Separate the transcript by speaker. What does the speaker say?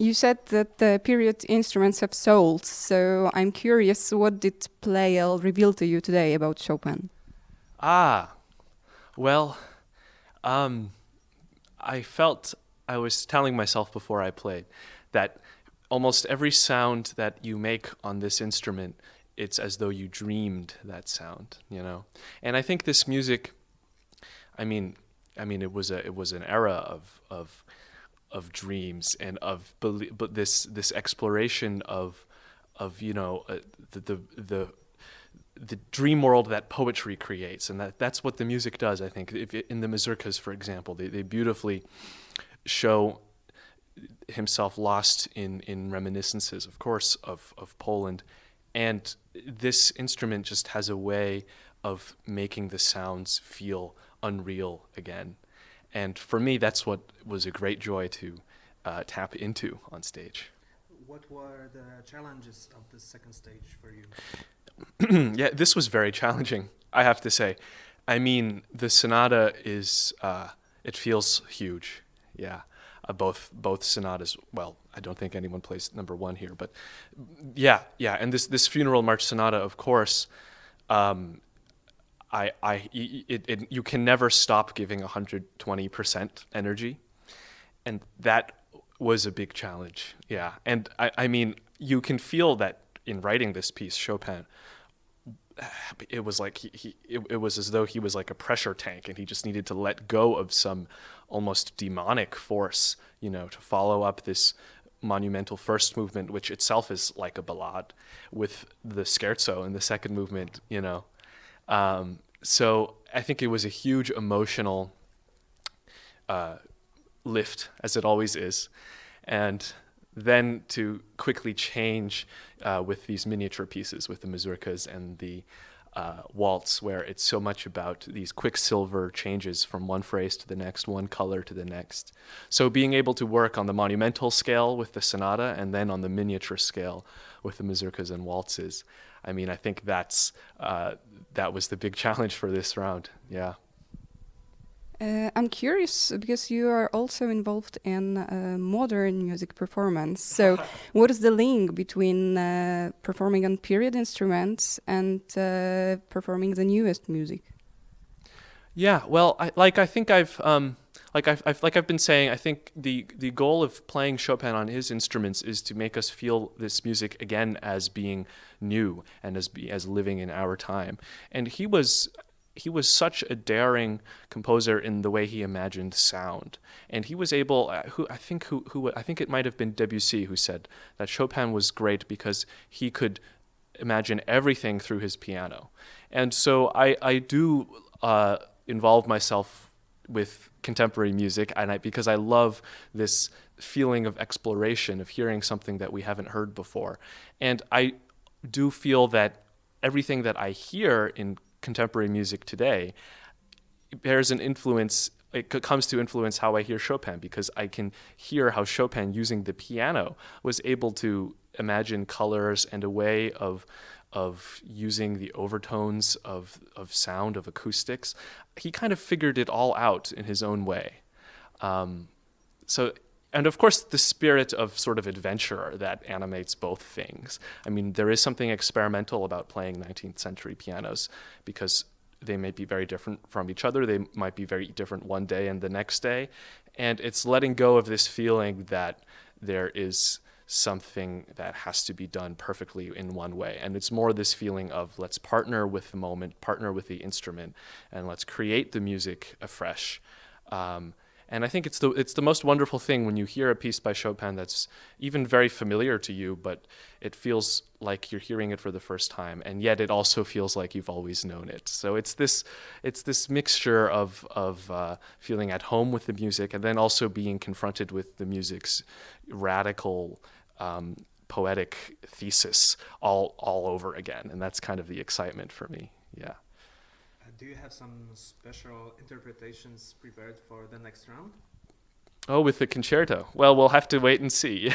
Speaker 1: You said that the period instruments have souls, so I'm curious, what did Pleyel reveal to you today about Chopin?
Speaker 2: Well, I was telling myself before I played that almost every sound that you make on this instrument, it's as though you dreamed that sound, you know? And I think this music, I mean, it was an era of dreams and but this exploration of the dream world that poetry creates, and that's what the music does. I think in the mazurkas, for example, they beautifully show himself lost in reminiscences, of course, of Poland, and this instrument just has a way of making the sounds feel unreal again. And for me, that's what was a great joy to tap into on stage.
Speaker 3: What were the challenges of the second stage for you?
Speaker 2: Yeah, this was very challenging, I have to say. I mean, the sonata is, it feels huge, yeah. Both sonatas, well, I don't think anyone plays number one here, but yeah. And this funeral march sonata, of course, you can never stop giving 120% energy, and that was a big challenge, yeah. And I mean, you can feel that in writing this piece, Chopin, it was like it was as though he was like a pressure tank, and he just needed to let go of some almost demonic force, to follow up this monumental first movement, which itself is like a ballade, with the scherzo in the second movement, So I think it was a huge emotional lift, as it always is. And then to quickly change with these miniature pieces, with the mazurkas and the waltz, where it's so much about these quicksilver changes from one phrase to the next, one color to the next. So being able to work on the monumental scale with the sonata and then on the miniature scale with the mazurkas and waltzes, I mean, I think that was the big challenge for this round, yeah.
Speaker 1: I'm curious because you are also involved in modern music performance. So, what is the link between performing on period instruments and performing the newest music?
Speaker 2: Yeah, well, I've been saying, I think the goal of playing Chopin on his instruments is to make us feel this music again as being new and as living in our time. And he was such a daring composer in the way he imagined sound, and he was able. I think it might have been Debussy who said that Chopin was great because he could imagine everything through his piano, and so I do involve myself with contemporary music, and because I love this feeling of exploration, of hearing something that we haven't heard before, and I do feel that everything that I hear in contemporary music today bears an influence. It comes to influence how I hear Chopin, because I can hear how Chopin, using the piano, was able to imagine colors and a way of using the overtones of sound, of acoustics. He kind of figured it all out in his own way. And of course, the spirit of sort of adventure that animates both things. I mean, there is something experimental about playing 19th century pianos, because they may be very different from each other. They might be very different one day and the next day. And it's letting go of this feeling that there is something that has to be done perfectly in one way. And it's more this feeling of, let's partner with the moment, partner with the instrument, and let's create the music afresh. And I think it's the most wonderful thing when you hear a piece by Chopin that's even very familiar to you, but it feels like you're hearing it for the first time, and yet it also feels like you've always known it. So it's this mixture of feeling at home with the music, and then also being confronted with the music's radical poetic thesis all over again, and that's kind of the excitement for me. Yeah.
Speaker 3: Do you have some special interpretations prepared for the next round?
Speaker 2: Oh, with the concerto? Well, we'll have to wait and see.